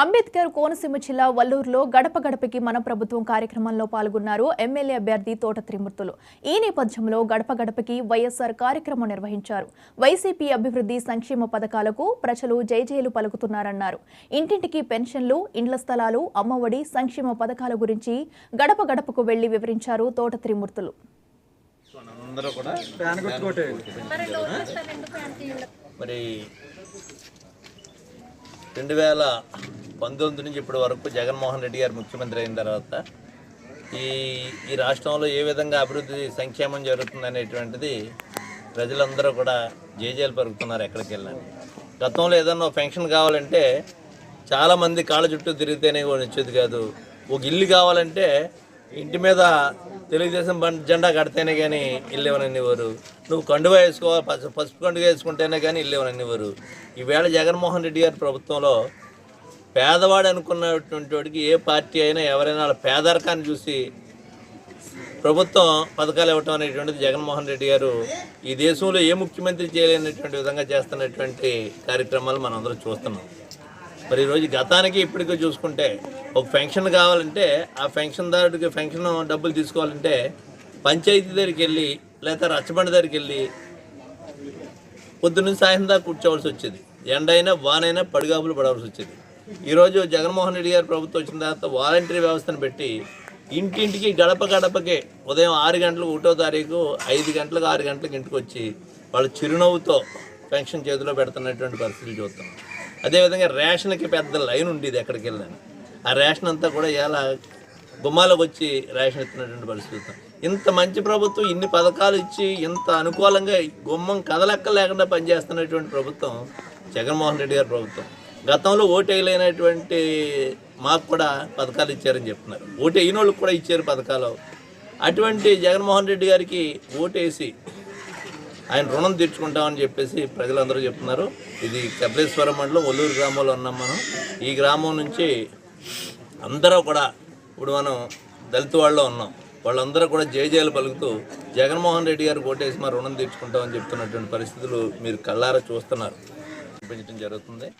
అంబేద్కర్ కోనసీమ జిల్లా వల్లూరులో గడప గడపకి మన ప్రభుత్వం కార్యక్రమంలో పాల్గొన్నారు ఎమ్మెల్యే అభ్యర్థి తోట త్రిమూర్తులు. ఈ నేపథ్యంలో గడప గడపకి వైఎస్ఆర్ కార్యక్రమం నిర్వహించారు. వైసీపీ అభివృద్ధి సంక్షేమ పథకాలకు ప్రజలు జైజేలు పలుకుతున్నారన్నారు. ఇంటింటికి పెన్షన్లు, ఇండ్ల స్థలాలు, అమ్మఒడి, సంక్షేమ పథకాల గురించి గడప గడపకు వెళ్లి వివరించారు తోట త్రిమూర్తులు. మరి 2019 నుంచి ఇప్పటి వరకు జగన్మోహన్ రెడ్డి గారు ముఖ్యమంత్రి అయిన తర్వాత ఈ రాష్ట్రంలో ఏ విధంగా అభివృద్ధి సంక్షేమం జరుగుతుందనేటువంటిది ప్రజలందరూ కూడా జేజేలు పెరుగుతున్నారు. ఎక్కడికి వెళ్ళాలి, గతంలో ఏదన్నా ఫంక్షన్ కావాలంటే చాలామంది కాళ్ళ చుట్టూ తిరిగితేనే వచ్చేది కాదు. ఒక ఇల్లు కావాలంటే ఇంటి మీద తెలుగుదేశం జెండా కడితేనే కానీ ఇల్లు ఇవ్వననివ్వరు. నువ్వు కండువా వేసుకోవాలి, పసుపు కండుగా వేసుకుంటేనే కానీ ఇల్లు ఇవ్వననివ్వరు. ఈవేళ జగన్మోహన్ రెడ్డి గారి ప్రభుత్వంలో పేదవాడు అనుకున్నటువంటి వాడికి ఏ పార్టీ అయినా ఎవరైనా వాళ్ళ పేదరికాన్ని చూసి ప్రభుత్వం పథకాలు ఇవ్వటం అనేటువంటిది జగన్మోహన్ రెడ్డి గారు ఈ దేశంలో ఏ ముఖ్యమంత్రి చేయలేనటువంటి విధంగా చేస్తున్నటువంటి కార్యక్రమాలు మనం అందరూ చూస్తున్నాం. మరి ఈరోజు గతానికి ఇప్పటికీ చూసుకుంటే ఒక ఫంక్షన్ కావాలంటే ఆ ఫంక్షన్దారుడికి ఫంక్షన్ డబ్బులు తీసుకోవాలంటే పంచాయతీ దగ్గరికి వెళ్ళి లేదా రచ్చబండి దగ్గరికి వెళ్ళి పొద్దున్న సాయం దాకా కూర్చోవలసి వచ్చేది. ఎండైనా వానైనా పడిగాపులు పడవలసి వచ్చేది. ఈరోజు జగన్మోహన్ రెడ్డి గారి ప్రభుత్వం వచ్చిన తర్వాత వాలంటరీ వ్యవస్థను పెట్టి ఇంటింటికి గడప గడపకే ఉదయం 6 గంటలకు 1వ తారీఖు 5 గంటలకు 6 గంటలకు ఇంటికి వచ్చి వాళ్ళు చిరునవ్వుతో పెన్షన్ చేతిలో పెడుతున్నటువంటి పరిస్థితులు చూస్తాం. అదేవిధంగా రేషన్కి పెద్ద లైన్ ఉండేది ఎక్కడికి వెళ్ళాను. ఆ రేషన్ అంతా కూడా ఇలా గుమ్మాలకు వచ్చి రేషన్ ఇస్తున్నటువంటి పరిస్థితి. ఇంత మంచి ప్రభుత్వం ఇన్ని పథకాలు ఇచ్చి ఇంత అనుకూలంగా గుమ్మం కదలెక్క లేకుండా పనిచేస్తున్నటువంటి ప్రభుత్వం జగన్మోహన్ రెడ్డి గారి ప్రభుత్వం. గతంలో ఓటు వేయలేనటువంటి మాకు కూడా పథకాలు ఇచ్చారని చెప్తున్నారు. ఓటు వేయని వాళ్ళకి కూడా ఇచ్చారు పథకాలు. అటువంటి జగన్మోహన్ రెడ్డి గారికి ఓటేసి ఆయన రుణం తీర్చుకుంటామని చెప్పేసి ప్రజలందరూ చెప్తున్నారు. ఇది కపిలేశ్వరం మండలం వల్లూరు గ్రామంలో ఉన్నాం మనం. ఈ గ్రామం నుంచి అందరూ కూడా ఇప్పుడు మనం దళిత వాళ్ళలో ఉన్నాం. వాళ్ళందరూ కూడా జేజేలు పలుకుతూ జగన్మోహన్ రెడ్డి గారు ఓటేసి మా రుణం తీర్చుకుంటామని చెప్తున్నటువంటి పరిస్థితులు మీరు కళ్ళారా చూస్తున్నారు. పెంచడం జరుగుతుంది.